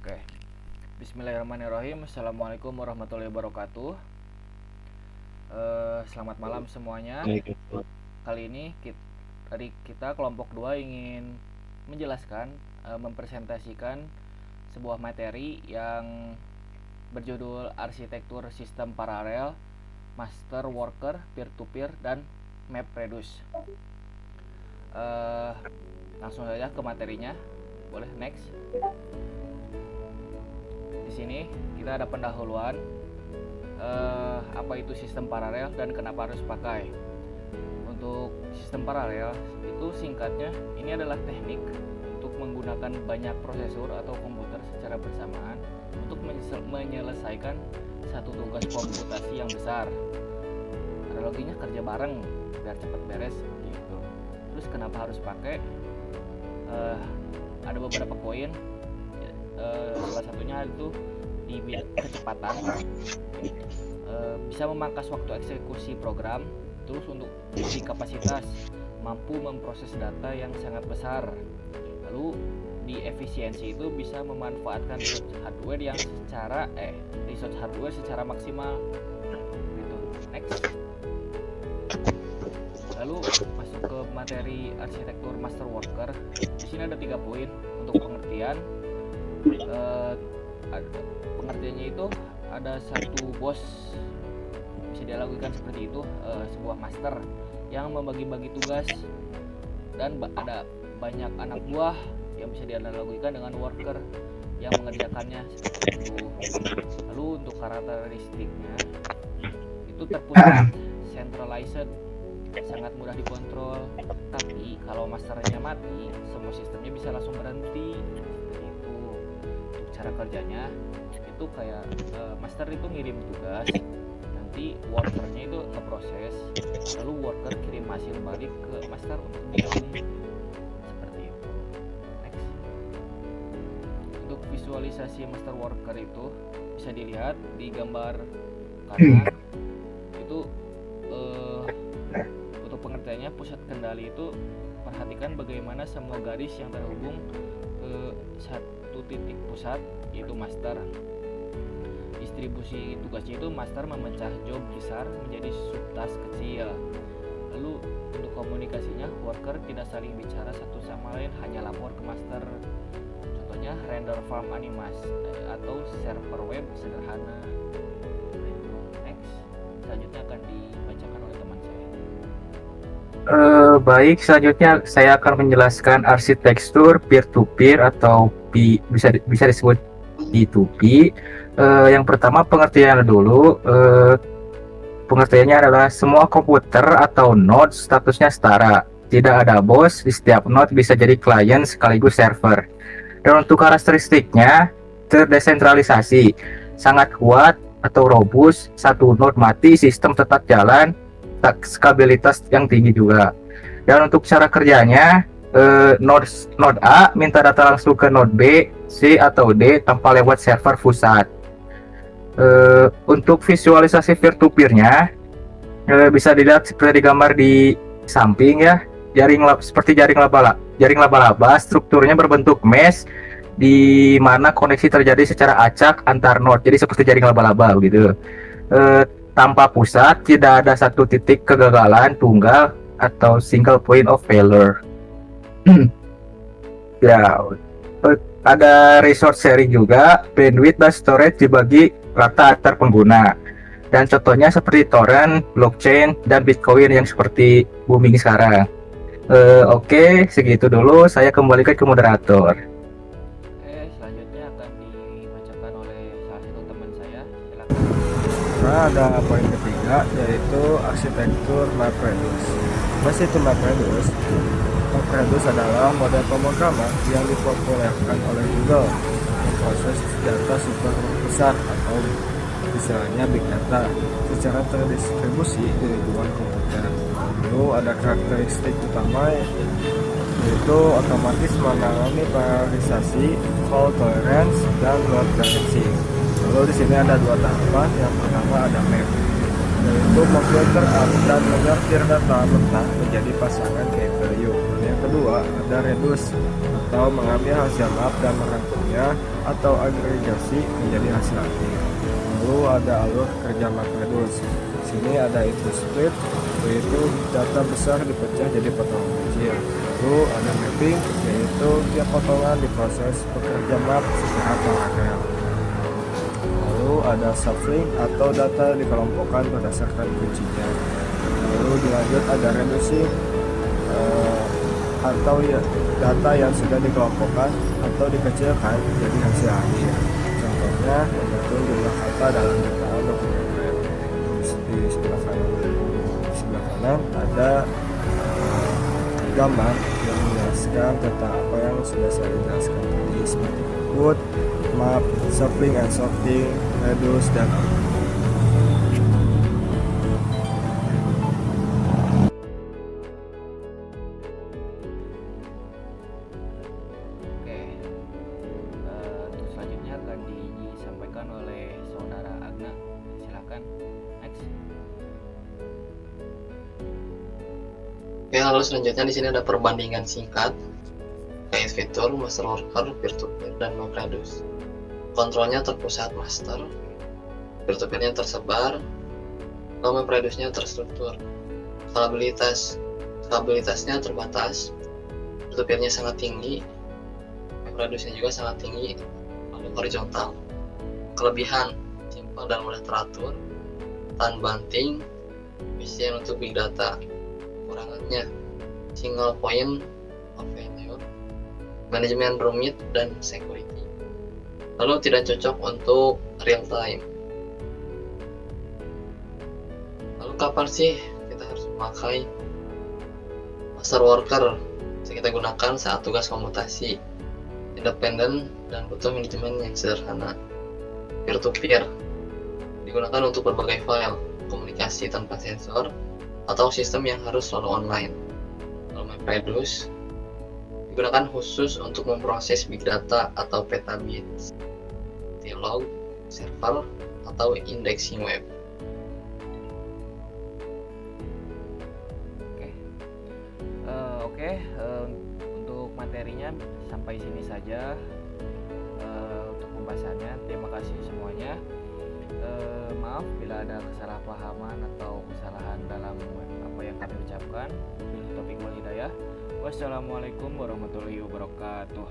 Oke, Bismillahirrahmanirrahim. Assalamualaikum warahmatullahi wabarakatuh. Selamat malam semuanya. Kali ini kita kelompok 2 ingin menjelaskan, mempresentasikan sebuah materi yang berjudul Arsitektur Sistem Paralel, Master Worker, Peer-to-Peer, dan MapReduce. Langsung saja ke materinya. Boleh next. Di sini kita ada pendahuluan apa itu sistem paralel dan kenapa harus pakai. Untuk sistem paralel itu singkatnya ini adalah teknik untuk menggunakan banyak prosesor atau komputer secara bersamaan untuk menyelesaikan satu tugas komputasi yang besar. Analoginya kerja bareng biar cepat beres gitu. Terus kenapa harus pakai? Ada beberapa poin. Salah satunya itu di bidang kecepatan, bisa memangkas waktu eksekusi program. Terus untuk di kapasitas, mampu memproses data yang sangat besar. Lalu di efisiensi itu bisa memanfaatkan resource hardware secara maksimal gitu. Next. Lalu masuk ke materi arsitektur master worker. Di sini ada 3 poin untuk pengertian. Pengertiannya itu ada satu bos, bisa dilakukan seperti itu, sebuah master yang membagi-bagi tugas, dan ada banyak anak buah yang bisa dianalogikan dengan worker yang mengerjakannya seperti itu. Lalu untuk karakteristiknya itu terpusat, centralized, sangat mudah dikontrol. Tapi kalau masternya mati, semua sistemnya bisa langsung berhenti. Seperti itu. Untuk cara kerjanya itu kayak master itu ngirim tugas, nanti workernya itu ke proses, lalu worker kirim hasil balik ke master untuk dihitung. Seperti itu. Next. Untuk visualisasi master worker itu bisa dilihat di gambar kanan. Itu untuk pengertiannya, pusat kendali itu perhatikan bagaimana semua garis yang terhubung ke satu titik pusat, yaitu master. Distribusi tugasnya itu master memecah job besar menjadi subtask kecil. Lalu untuk komunikasinya, worker tidak saling bicara satu sama lain, hanya lapor ke master. Contohnya render farm animasi atau server web sederhana. Next. Selanjutnya akan dibacakan oleh teman saya. Baik, selanjutnya saya akan menjelaskan arsitektur peer-to-peer atau bisa disebut P2P. Yang pertama pengertiannya dulu. Pengertiannya adalah semua komputer atau node statusnya setara. Tidak ada bos, di setiap node bisa jadi klien sekaligus server. Dan untuk karakteristiknya terdesentralisasi, sangat kuat atau robust. Satu node mati, sistem tetap jalan, stabilitas yang tinggi juga. Dan untuk cara kerjanya, node A minta data langsung ke node B, C atau D tanpa lewat server pusat. Untuk visualisasi peer-to-peer-nya, bisa dilihat seperti digambar di samping ya, seperti jaring laba-laba. Strukturnya berbentuk mesh di mana koneksi terjadi secara acak antar node, jadi seperti jaring laba-laba begitu. Tanpa pusat, tidak ada satu titik kegagalan tunggal atau single point of failure. Ya, ada resource sharing juga, bandwidth dan storage dibagi rata antar pengguna. Dan contohnya seperti torrent, blockchain, dan bitcoin yang seperti booming sekarang. Oke, segitu dulu. Saya kembalikan ke moderator. Selanjutnya akan dibacakan oleh salah satu teman saya. Silakan. Nah, ada poin ketiga, yaitu arsitektur MapReduce. Apa itu MapReduce? MapReduce adalah model pemrograman yang dipopulerkan oleh Google memproses data super besar atau istilahnya big data secara terdistribusi di lingkungan komputer. Lalu ada karakteristik utama, yaitu otomatis mengalami paralelisasi, fault tolerance, dan load balancing. Lalu di sini ada 2 tahapan. Yang pertama ada map, yaitu memfilter dan menyortir data mentah menjadi pasangan key value. Yang kedua ada MapReduce atau mengambil hasil map dan merangkumnya atau agregasi menjadi hasil akhir. Lalu ada alur kerja MapReduce. Di sini ada input split, yaitu data besar dipecah jadi potongan kecil. Lalu ada mapping, yaitu tiap potongan diproses pekerja map secara paralel. Lalu ada substring atau data dikelompokkan berdasarkan kuncinya. Lalu dilanjut ada reducing atau ya, data yang sudah dikelompokkan atau dikecilkan jadi hasil akhir. Contohnya menghitung jumlah kata dalam jutaan dokumen web. Di sebelah kanan ada gambar yang menjelaskan tentang apa yang sudah saya jelaskan tadi, seperti input, map, sampling and sorting, reduce, dan output. Oke, terus selanjutnya akan disampaikan oleh saudara Agna. Silakan, next. Oke, lalu selanjutnya di sini ada perbandingan singkat terkait fitur master worker, peer-to-peer, dan MapReduce. Kontrolnya terpusat master, peer-to-peer-nya tersebar, lalu MapReduce-nya terstruktur. Stabilitasnya terbatas, peer-to-peer-nya sangat tinggi, MapReduce-nya juga sangat tinggi, lalu horizontal. Kelebihan, simpel dan mudah teratur, tahan banting, efisien untuk big data. Kekurangannya, single point of failure, manajemen rumit, dan security. Lalu tidak cocok untuk real time. Lalu kapan sih kita harus memakai master worker? Bisa kita gunakan saat tugas komutasi, independen, dan butuh manajemen yang sederhana. Peer-to-peer digunakan untuk berbagai file, komunikasi tanpa sensor, atau sistem yang harus selalu online. Kalau MapReduce digunakan khusus untuk memproses big data atau petabits, log, server, atau indexing web. Oke, untuk materinya sampai sini saja untuk pembahasannya. Terima kasih semuanya. Maaf bila ada kesalahpahaman atau kesalahan dalam apa yang kami ucapkan. Topik wal hidayah. Wassalamualaikum warahmatullahi wabarakatuh.